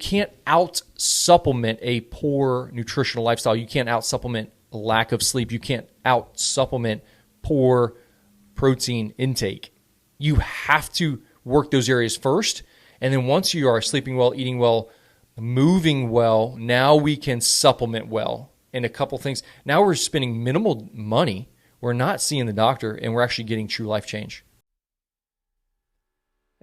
can't out-supplement a poor nutritional lifestyle. You can't out-supplement lack of sleep. You can't out-supplement poor protein intake. You have to work those areas first. And then once you are sleeping well, eating well, moving well, now we can supplement well. And a couple things. Now we're spending minimal money. We're not seeing the doctor, and we're actually getting true life change.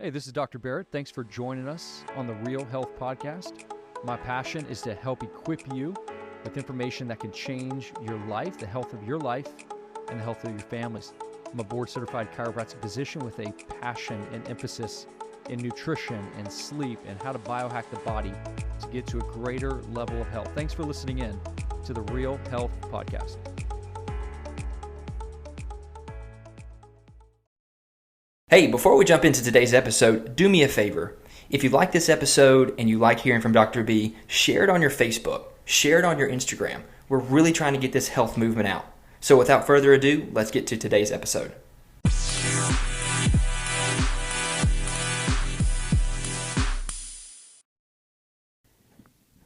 Hey, this is Dr. Barrett. Thanks for joining us on the Real Health Podcast. My passion is to help equip you with information that can change your life, the health of your life, and the health of your families. I'm a board-certified chiropractic physician with a passion and emphasis in nutrition and sleep and how to biohack the body to get to a greater level of health. Thanks for listening in to the Real Health Podcast. Hey, before we jump into today's episode, do me a favor. If you like this episode and you like hearing from Dr. B, share it on your Facebook, share it on your Instagram. We're really trying to get this health movement out. So without further ado, let's get to today's episode.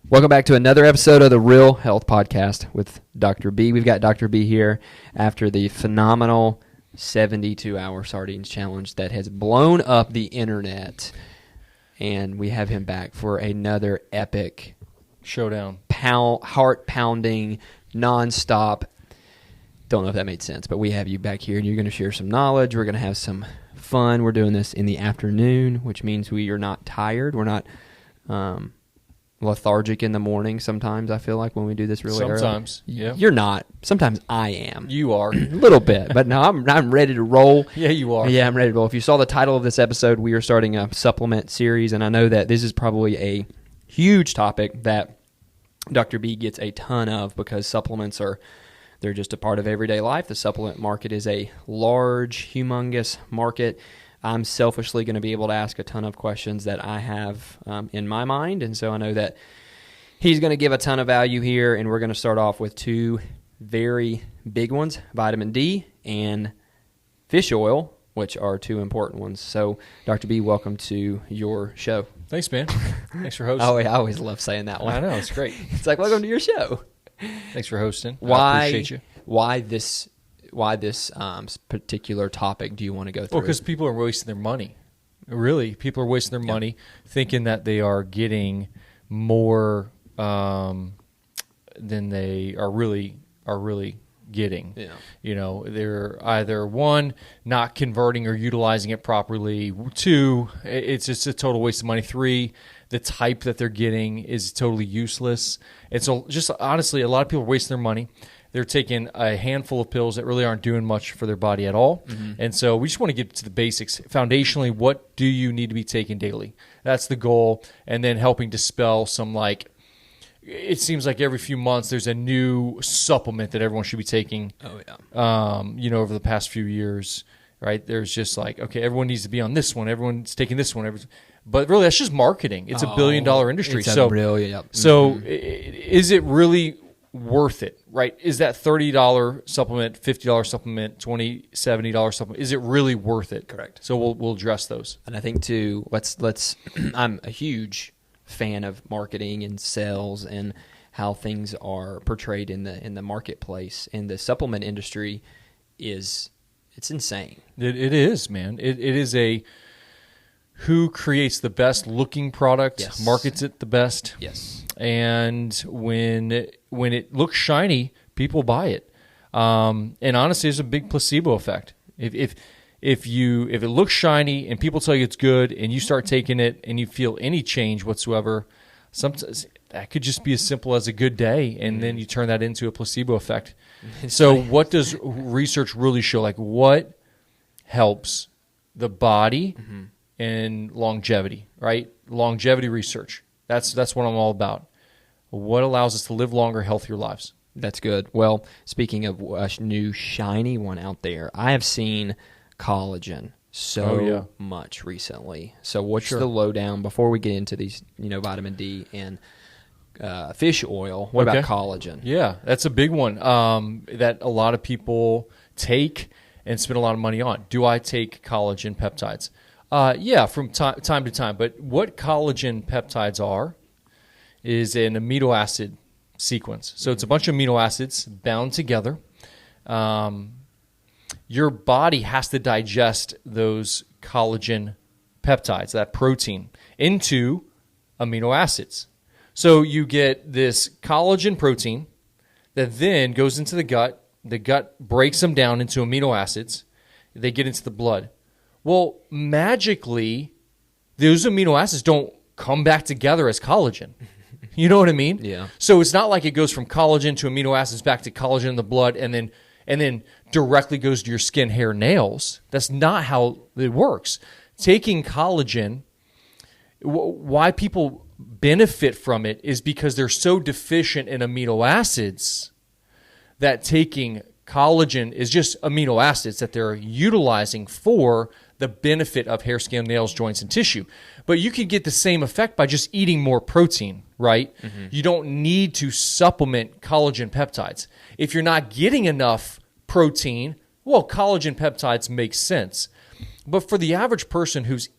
Welcome back to another episode of the Real Health Podcast with Dr. B. We've got Dr. B here after the phenomenal 72-hour sardines challenge that has blown up the internet. And we have him back for another epic Showdown. Heart-pounding, nonstop. Don't know if that made sense, but we have you back here, and you're going to share some knowledge. We're going to have some fun. We're doing this in the afternoon, which means we are not tired. We're not lethargic in the morning sometimes, I feel like, when we do this really early. Sometimes, yeah. You're not. Sometimes I am. You are. A little bit, but no, I'm ready to roll. Yeah, you are. Yeah, I'm ready to roll. If you saw the title of this episode, we are starting a supplement series, and I know that this is probably a huge topic that Dr. B gets a ton of because supplements they're just a part of everyday life. The supplement market is a large, humongous market. I'm selfishly going to be able to ask a ton of questions that I have in my mind, and so I know that he's going to give a ton of value here, and we're going to start off with two very big ones, vitamin D and fish oil, which are two important ones. So, Dr. B, welcome to your show. Thanks, man. Thanks for hosting. I always love saying that one. I know, it's great. It's like, welcome to your show. Thanks for hosting. I appreciate you. Why this particular topic do you want to go through? Well, because people are wasting their money. Really, people are wasting their money thinking that they are getting more than they are really getting. Yeah. You know, they're either one, not converting or utilizing it properly. Two, it's just a total waste of money. Three, the type that they're getting is totally useless. And so just honestly, a lot of people are wasting their money. They're taking a handful of pills that really aren't doing much for their body at all. Mm-hmm. And so we just want to get to the basics. Foundationally, what do you need to be taking daily? That's the goal. And then helping dispel some, like, it seems like every few months there's a new supplement that everyone should be taking. Oh, yeah. Over the past few years, right? There's just like, okay, everyone needs to be on this one. Everyone's taking this one. But really, that's just marketing. It's a $1 billion industry. It's yep. So is it really worth it, right? Is that $30 supplement, $50 supplement, $20, $70 supplement, is it really worth it? Correct. So we'll address those. And I think too, let's I'm a huge fan of marketing and sales and how things are portrayed in the marketplace. And the supplement industry it's insane. It is, man. It is who creates the best looking product, yes. markets it the best. Yes. And when it looks shiny, people buy it. And honestly, there's a big placebo effect. If it looks shiny and people tell you it's good and you start taking it and you feel any change whatsoever, sometimes that could just be as simple as a good day, and then you turn that into a placebo effect. So what does research really show? Like, what helps the body and longevity, right? Longevity research. That's what I'm all about. What allows us to live longer, healthier lives? That's good. Well, speaking of a new shiny one out there, I have seen collagen much recently. So what's the lowdown before we get into these, vitamin D and fish oil? What about collagen? Yeah, that's a big one that a lot of people take and spend a lot of money on. Do I take collagen peptides? Yeah, from time to time. But what collagen peptides are is an amino acid sequence. So it's a bunch of amino acids bound together. Your body has to digest those collagen peptides, that protein, into amino acids. So you get this collagen protein that then goes into the gut. The gut breaks them down into amino acids. They get into the blood. Well, magically, those amino acids don't come back together as collagen. You know what I mean? Yeah. So it's not like it goes from collagen to amino acids back to collagen in the blood and then directly goes to your skin, hair, nails. That's not how it works. Taking collagen, why people benefit from it is because they're so deficient in amino acids that taking collagen is just amino acids that they're utilizing for the benefit of hair, skin, nails, joints, and tissue. But you can get the same effect by just eating more protein, right? Mm-hmm. You don't need to supplement collagen peptides. If you're not getting enough protein, well, collagen peptides make sense. But for the average person who's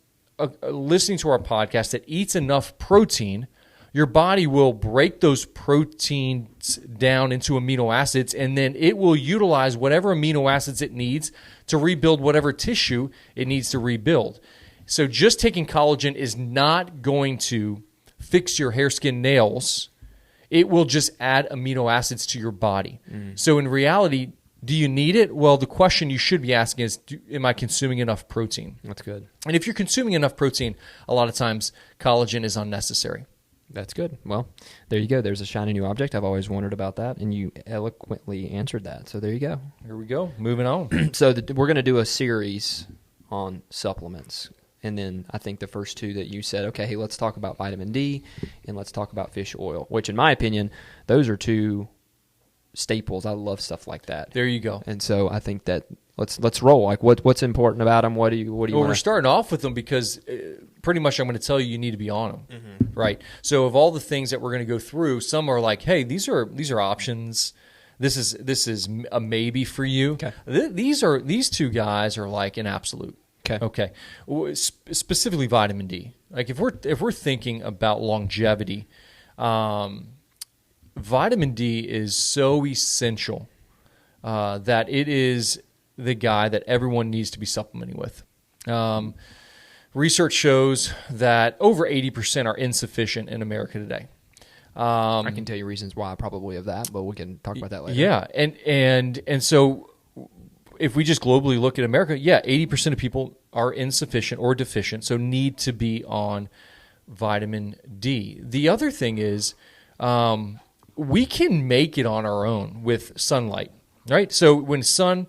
listening to our podcast that eats enough protein, your body will break those proteins down into amino acids, and then it will utilize whatever amino acids it needs to rebuild whatever tissue it needs to rebuild. So just taking collagen is not going to fix your hair, skin, nails. It will just add amino acids to your body. So in reality, do you need it? Well, the question you should be asking is, am I consuming enough protein? That's good. And if you're consuming enough protein, a lot of times collagen is unnecessary. That's good. Well, there you go. There's a shiny new object. I've always wondered about that, and you eloquently answered that. So there you go. Here we go. Moving on. So we're going to do a series on supplements. And then I think the first two that you said, okay, hey, let's talk about vitamin D and let's talk about fish oil, which in my opinion, those are two staples. I love stuff like that. There you go. And so I think that let's roll. Like what's important about them? What do you Well, we're starting off with them because pretty much I'm going to tell you need to be on them, right? So of all the things that we're going to go through, some are like, hey, these are options. This is a maybe for you. Okay. These two guys are like an absolute. Okay. Specifically vitamin D. Like if we're thinking about longevity, vitamin D is so essential that it is the guy that everyone needs to be supplementing with. Research shows that over 80% are insufficient in America today. I can tell you reasons why probably of that, but we can talk about that later. Yeah, and so if we just globally look at America, 80% of people are insufficient or deficient, so need to be on vitamin D. The other thing is we can make it on our own with sunlight, right? So when sun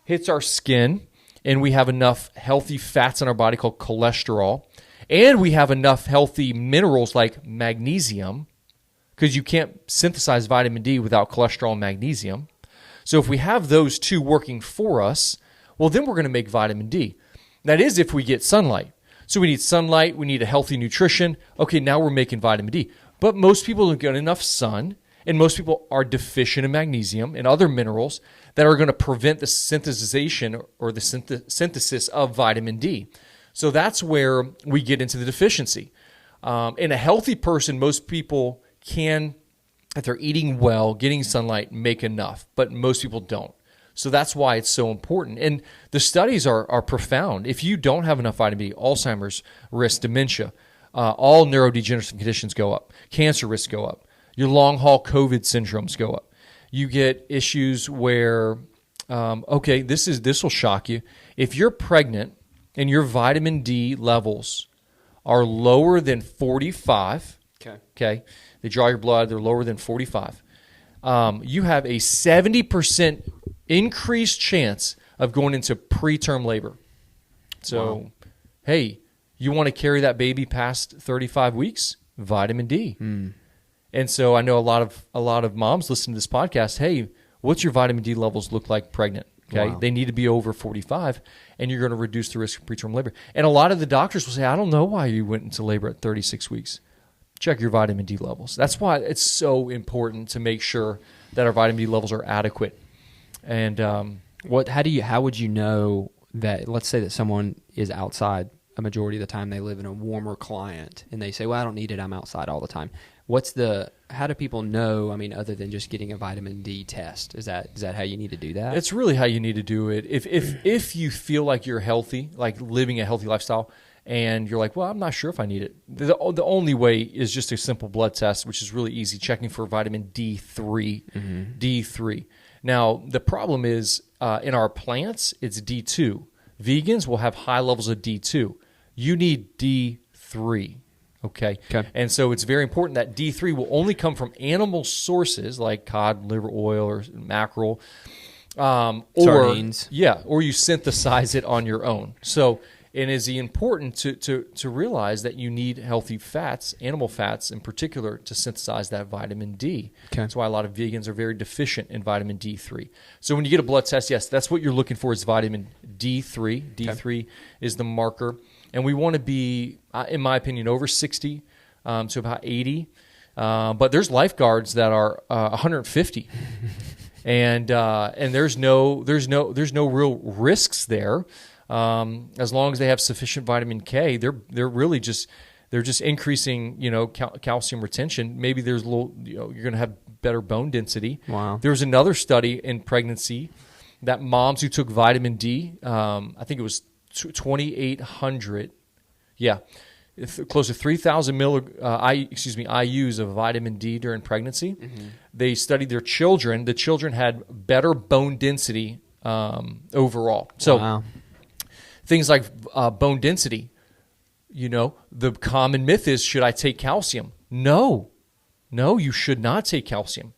hits our skin and we have enough healthy fats in our body called cholesterol, and we have enough healthy minerals like magnesium, because you can't synthesize vitamin D without cholesterol and magnesium. So if we have those two working for us, well, then we're going to make vitamin D. That is if we get sunlight. So we need sunlight, we need a healthy nutrition. Okay, now we're making vitamin D. But most people don't get enough sun, and most people are deficient in magnesium and other minerals that are going to prevent the synthesization or the synthesis of vitamin D. So that's where we get into the deficiency. In a healthy person, most people can, if they're eating well, getting sunlight, make enough, but most people don't. So that's why it's so important. And the studies are profound. If you don't have enough vitamin D, Alzheimer's risk, dementia, all neurodegenerative conditions go up. Cancer risks go up. Your long-haul COVID syndromes go up. You get issues where, this will shock you. If you're pregnant and your vitamin D levels are lower than 45, okay, they draw your blood, they're lower than 45, you have a 70% increased chance of going into preterm labor. So, wow. Hey, you want to carry that baby past 35 weeks? Vitamin D. And so I know a lot of moms listen to this podcast. Hey, what's your vitamin D levels look like pregnant? Okay, wow. They need to be over 45, and you're going to reduce the risk of preterm labor. And a lot of the doctors will say, I don't know why you went into labor at 36 weeks. Check your vitamin D levels. That's why it's so important to make sure that our vitamin D levels are adequate. And how would you know that? Let's say that someone is outside a majority of the time they live in a warmer climate and they say, well, I don't need it, I'm outside all the time. How do people know, I mean, other than just getting a vitamin D test? Is that how you need to do that? It's really how you need to do it. If you feel like you're healthy, like living a healthy lifestyle, and you're like, well, I'm not sure if I need it, the only way is just a simple blood test, which is really easy, checking for vitamin D3. D3. Now, the problem is in our plants, it's D2. Vegans will have high levels of D2. You need D3. Okay. And so it's very important that D3 will only come from animal sources like cod liver oil or mackerel, or sardines. Yeah, or you synthesize it on your own. So it is important to realize that you need healthy fats, animal fats in particular, to synthesize that vitamin D. That's why a lot of vegans are very deficient in vitamin D3. So when you get a blood test, yes, that's what you're looking for is vitamin D3. D3 is the marker. And we want to be, in my opinion, over 60 to about 80. But there's lifeguards that are 150, and there's no real risks there. As long as they have sufficient vitamin K, they're really just increasing calcium retention. Maybe there's a little you're going to have better bone density. Wow. There was another study in pregnancy that moms who took vitamin D, I think it was 2,800, close to 3,000 IUs of vitamin D during pregnancy. They studied their children. The children had better bone density overall. So things like bone density, the common myth is, should I take calcium? No, you should not take calcium.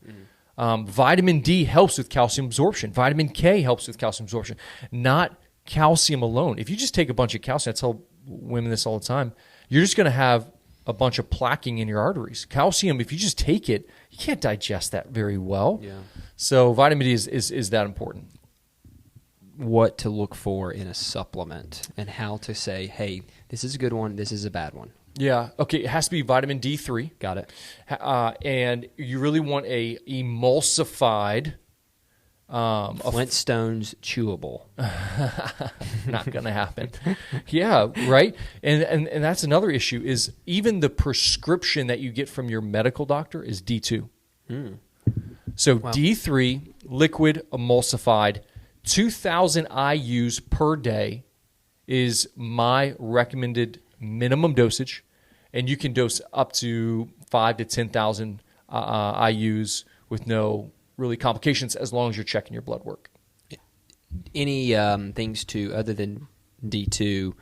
Vitamin D helps with calcium absorption. Vitamin K helps with calcium absorption, not calcium alone. If you just take a bunch of calcium, I tell women this all the time, you're just going to have a bunch of plaquing in your arteries. Calcium, if you just take it, you can't digest that very well. Yeah. So vitamin D is that important. What to look for in a supplement and how to say, hey, this is a good one, this is a bad one. Yeah. Okay. It has to be vitamin D3. Got it. And you really want a emulsified. Flintstones chewable. Not going to happen. Yeah, right. And that's another issue is even the prescription that you get from your medical doctor is D2. So D3, liquid emulsified, 2,000 IUs per day is my recommended minimum dosage. And you can dose up to 5,000 to 10,000 IUs with no really complications as long as you're checking your blood work. Any things to, other than D2,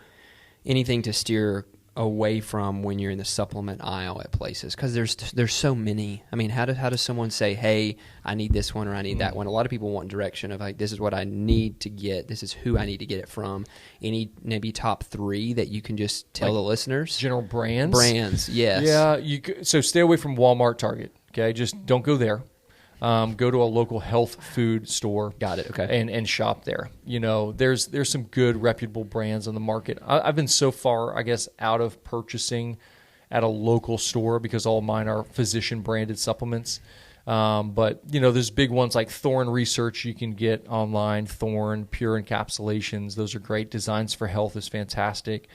anything to steer away from when you're in the supplement aisle at places? Because there's so many. I mean, how does someone say, hey, I need this one or I need that one? A lot of people want direction of like, this is what I need to get. This is who I need to get it from. Any maybe top 3 that you can just tell the listeners? General brands? Brands, yes. Yeah, so stay away from Walmart, Target. Okay, just don't go there. Go to a local health food store. Got it. Okay. And shop there. There's some good reputable brands on the market. I've been so far, I guess, out of purchasing at a local store because all mine are physician branded supplements. But there's big ones like Thorne Research you can get online. Thorne Pure Encapsulations, those are great. Designs for Health is fantastic.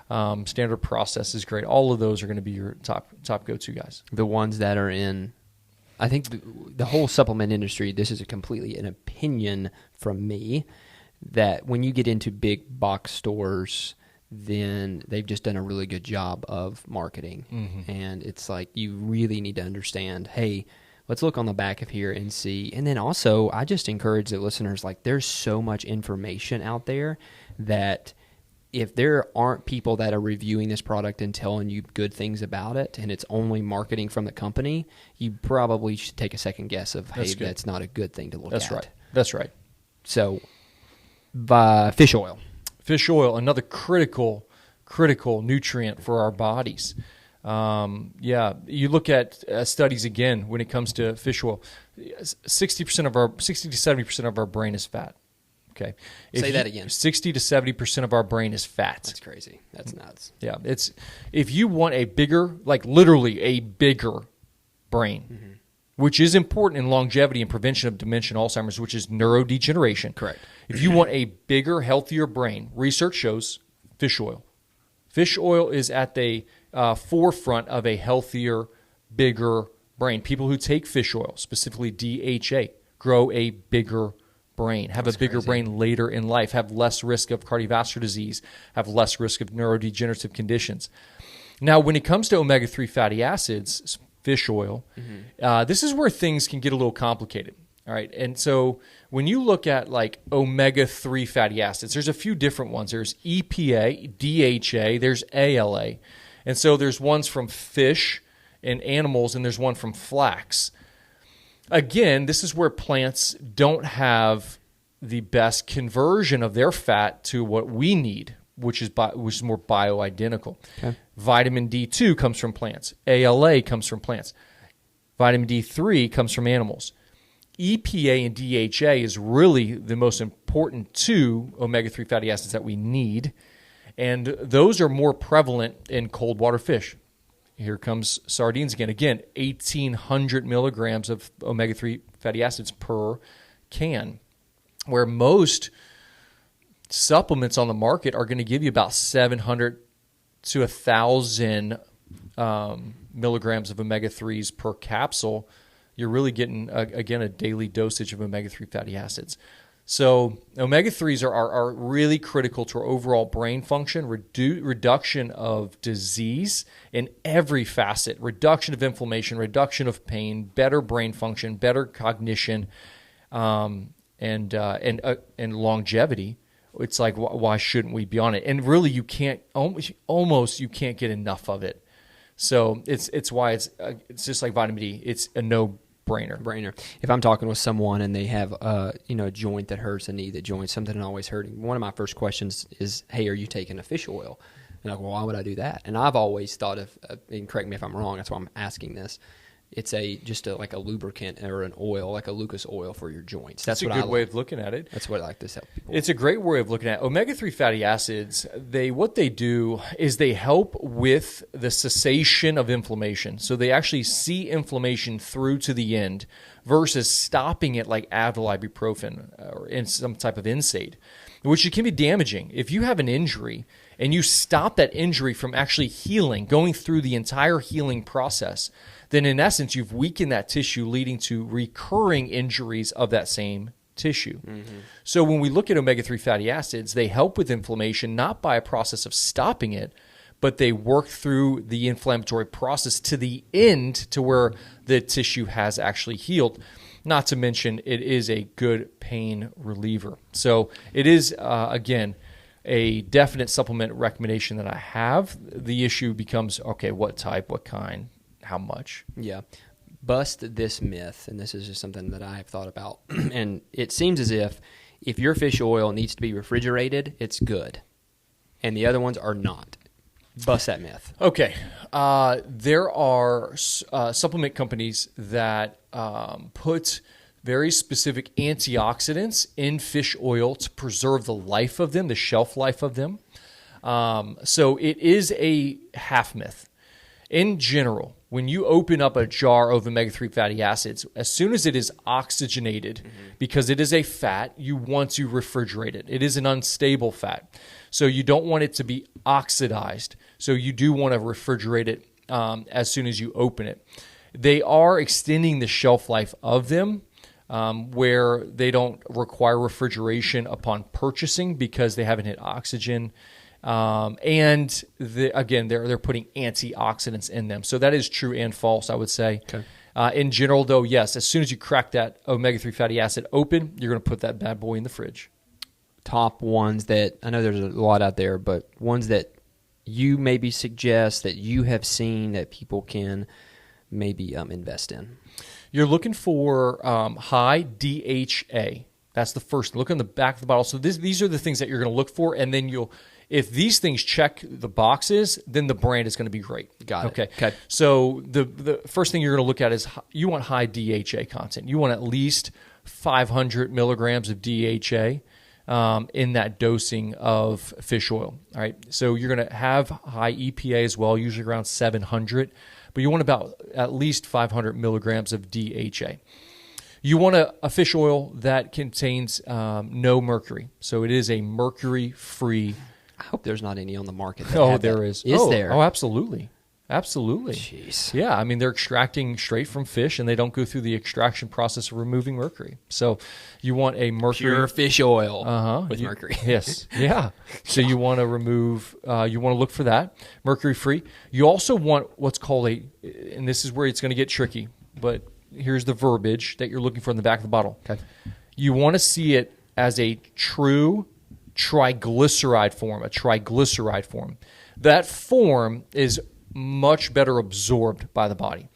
Standard Process is great. All of those are going to be your top go-to guys. The ones that are in. I think the whole supplement industry, this is completely an opinion from me, that when you get into big box stores, then they've just done a really good job of marketing. And it's like you really need to understand, hey, let's look on the back of here and see. And then also, I just encourage the listeners, like there's so much information out there that if there aren't people that are reviewing this product and telling you good things about it, and it's only marketing from the company, you probably should take a second guess of, hey, that's not a good thing to look at. That's right. So, fish oil. Fish oil, another critical nutrient for our bodies. You look at studies again when it comes to fish oil. 60 to 70% of our brain is fat. Okay. Say that again. 60 to 70% of our brain is fat. That's crazy. That's nuts. Yeah. If you want a bigger, like literally a bigger brain, which is important in longevity and prevention of dementia and Alzheimer's, which is neurodegeneration. Correct. If you want a bigger, healthier brain, research shows fish oil. Fish oil is at the forefront of a healthier, bigger brain. People who take fish oil, specifically DHA, grow a bigger brain, have a bigger brain later in life, have less risk of cardiovascular disease, have less risk of neurodegenerative conditions. Now, when it comes to omega-3 fatty acids, fish oil, this is where things can get a little complicated. All right. And so when you look at like omega-3 fatty acids, there's a few different ones. There's EPA, DHA, there's ALA. And so there's ones from fish and animals, and there's one from flax. Again, this is where plants don't have the best conversion of their fat to what we need, which is more bioidentical. Okay. Vitamin D2 comes from plants. ALA comes from plants. Vitamin D3 comes from animals. EPA and DHA is really the most important two omega-3 fatty acids that we need, and those are more prevalent in cold water fish. Here comes sardines again. Again, 1,800 milligrams of omega-3 fatty acids per can, where most supplements on the market are going to give you about 700 to 1,000 milligrams of omega-3s per capsule. You're really getting, again, a daily dosage of omega-3 fatty acids. So omega-3s are really critical to our overall brain function, reduction of disease in every facet, reduction of inflammation, reduction of pain, better brain function, better cognition, and longevity. It's like, why shouldn't we be on it? And really, you can't almost get enough of it. So it's why it's just like vitamin D. It's a no-brainer. If I'm talking with someone and they have a joint that hurts, a knee that joints, something always hurting, one of my first questions is, hey, are you taking a fish oil? And I go, well, why would I do that? And I've always thought of, and correct me if I'm wrong, that's why I'm asking this, it's like a lubricant or an oil, like a Lucas oil for your joints. That's a good way of looking at it. That's what I like to tell people. It's a great way of looking at it. Omega-3 fatty acids, what they do is they help with the cessation of inflammation. So they actually see inflammation through to the end versus stopping it like Advil, ibuprofen, or in some type of NSAID, which can be damaging. If you have an injury and you stop that injury from actually healing, going through the entire healing process, then in essence, you've weakened that tissue, leading to recurring injuries of that same tissue. Mm-hmm. So when we look at omega-3 fatty acids, they help with inflammation, not by a process of stopping it, but they work through the inflammatory process to the end to where the tissue has actually healed. Not to mention, it is a good pain reliever. So it is, again, a definite supplement recommendation that I have. The issue becomes, okay, what type, what kind, how much? Yeah. Bust this myth, and this is just something that I have thought about. And it seems as if your fish oil needs to be refrigerated, it's good. And the other ones are not. Bust that myth. Okay. There are supplement companies that put very specific antioxidants in fish oil to preserve the life of them, the shelf life of them. So it is a half myth. In general, when you open up a jar of omega-3 fatty acids, as soon as it is oxygenated, because it is a fat, you want to refrigerate it. It is an unstable fat. So you don't want it to be oxidized. So you do want to refrigerate it as soon as you open it. They are extending the shelf life of them where they don't require refrigeration upon purchasing because they haven't hit oxygen. And again, they're putting antioxidants in them. So that is true and false, I would say. Okay. In general, though, yes, as soon as you crack that omega-3 fatty acid open, you're going to put that bad boy in the fridge. Top ones that, I know there's a lot out there, but ones that you maybe suggest that you have seen that people can maybe invest in. You're looking for high DHA. That's the first. Look on the back of the bottle. So these are the things that you're going to look for, and then if these things check the boxes, then the brand is going to be great. Got it. Okay. So the first thing you're going to look at is you want high DHA content. You want at least 500 milligrams of DHA in that dosing of fish oil. All right. So you're going to have high EPA as well, usually around 700, but you want about at least 500 milligrams of DHA. You want a fish oil that contains no mercury. So it is a mercury-free I hope there's not any on the market. There is. Is there? Oh, absolutely. Absolutely. Jeez. Yeah, I mean, they're extracting straight from fish, and they don't go through the extraction process of removing mercury. So you want a mercury... Pure fish oil with mercury. Yes. Yeah. So you want to remove, you want to look for that, mercury-free. You also want what's called and this is where it's going to get tricky, but here's the verbiage that you're looking for in the back of the bottle. Okay. You want to see it as a true triglyceride form, That form is much better absorbed by the body.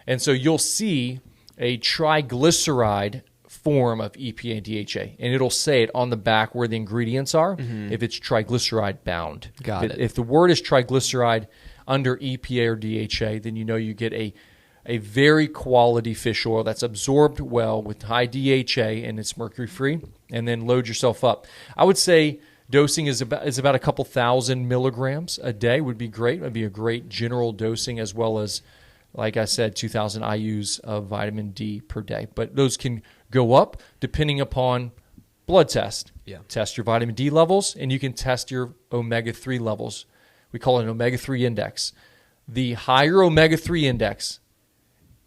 And so you'll see a triglyceride form of EPA and DHA, and it'll say it on the back where the ingredients are, if it's triglyceride bound. Got it. If the word is triglyceride under EPA or DHA, then you know you get a very quality fish oil that's absorbed well with high DHA, and it's mercury-free, and then load yourself up. I would say dosing is about a couple thousand milligrams a day would be great. It would be a great general dosing, as well as, like I said, 2,000 IUs of vitamin D per day. But those can go up depending upon blood test. Yeah. Test your vitamin D levels, and you can test your omega-3 levels. We call it an omega-3 index. The higher omega-3 index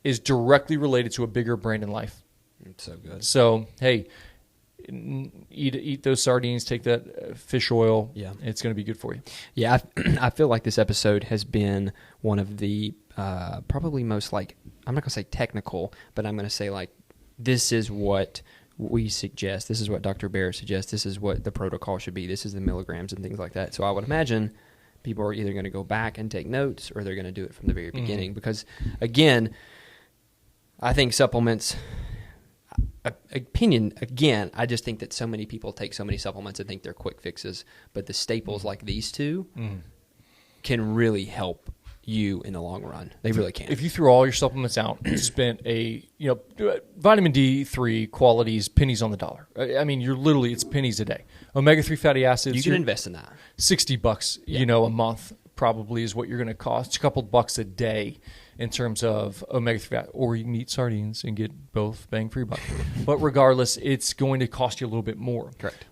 is directly related to a bigger brain in life. It's so good. So, hey, eat those sardines, take that fish oil. Yeah. It's going to be good for you. Yeah, I feel like this episode has been one of the probably most, like, I'm not going to say technical, but I'm going to say, like, this is what we suggest. This is what Dr. Barrett suggests. This is what the protocol should be. This is the milligrams and things like that. So I would imagine people are either going to go back and take notes, or they're going to do it from the very beginning. Because, again, I think supplements... opinion, again, I just think that so many people take so many supplements and think they're quick fixes, but the staples like these two can really help you in the long run. They really can. If you threw all your supplements out and spent vitamin D3 qualities, pennies on the dollar. I mean, it's pennies a day. Omega-3 fatty acids. You can invest in that. $60, a month probably is what you're going to cost. It's a couple bucks a day in terms of omega-3 fat, or you can eat sardines and get both bang for your buck. But regardless, it's going to cost you a little bit more. Correct.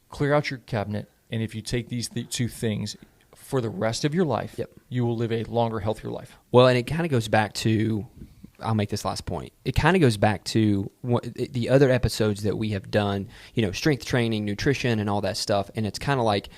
Clear out your cabinet, and if you take these two things for the rest of your life, you will live a longer, healthier life. Well, and it kind of goes back to, I'll make this last point. It kind of goes back to the other episodes that we have done, strength training, nutrition, and all that stuff. And it's kind of like,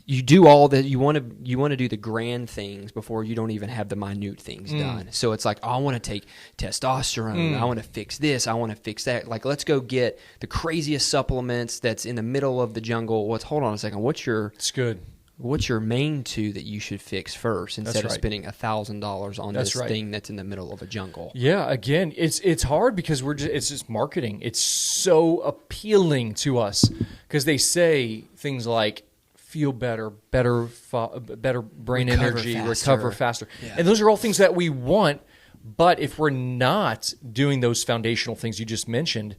you do all that. You want to do the grand things before you don't even have the minute things done. So it's like, I want to take testosterone. I want to fix this. I want to fix that. Like, let's go get the craziest supplements that's in the middle of the jungle. Hold on a second. It's good. What's your main two that you should fix first instead of spending $1,000 on this thing that's in the middle of a jungle? Yeah, again, it's hard because it's just marketing. It's so appealing to us because they say things like, feel better brain energy, recover faster. Yeah. And those are all things that we want, but if we're not doing those foundational things you just mentioned,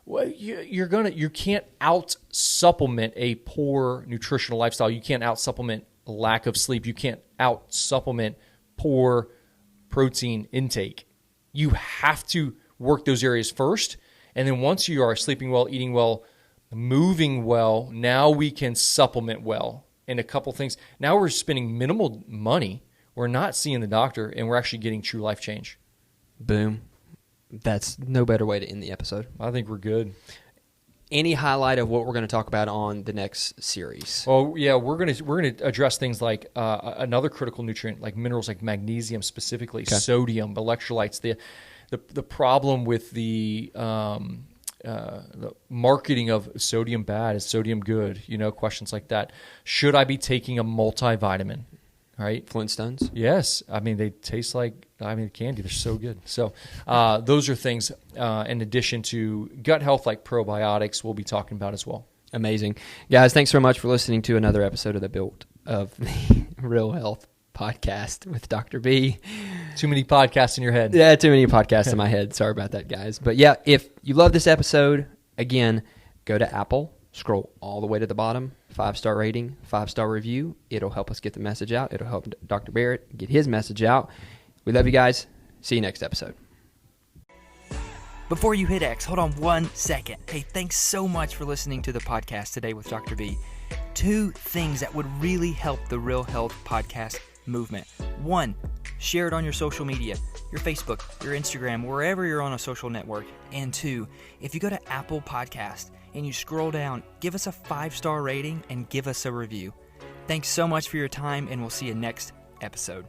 well, you can't out supplement a poor nutritional lifestyle. You can't out supplement lack of sleep. You can't out supplement poor protein intake. You have to work those areas first, and then once you are sleeping well, eating well, moving well, now we can supplement well. And a couple things. Now we're spending minimal money. We're not seeing the doctor, and we're actually getting true life change. Boom. That's no better way to end the episode. I think we're good. Any highlight of what we're going to talk about on the next series? Oh yeah, we're going to address things like another critical nutrient, like minerals, like magnesium specifically, sodium, electrolytes. The problem with the marketing of sodium bad, is sodium good? Questions like that. Should I be taking a multivitamin? Right? Flintstones? Yes. I mean, they taste like candy. They're so good. So those are things in addition to gut health, like probiotics, we'll be talking about as well. Amazing. Guys, thanks so much for listening to another episode of the Real Health Podcast with Dr. B. Too many podcasts in your head. Yeah, too many podcasts in my head. Sorry about that, guys. But yeah, if you love this episode, again, go to Apple, scroll all the way to the bottom, 5-star rating, 5-star review. It'll help us get the message out. It'll help Dr. Barrett get his message out. We love you guys. See you next episode. Before you hit X, hold on 1 second. Hey, thanks so much for listening to the podcast today with Dr. B. 2 things that would really help the Real Health Podcast movement. 1, share it on your social media, your Facebook, your Instagram, wherever you're on a social network. And 2, if you go to Apple Podcast and you scroll down, give us a 5-star rating and give us a review. Thanks so much for your time, and we'll see you next episode.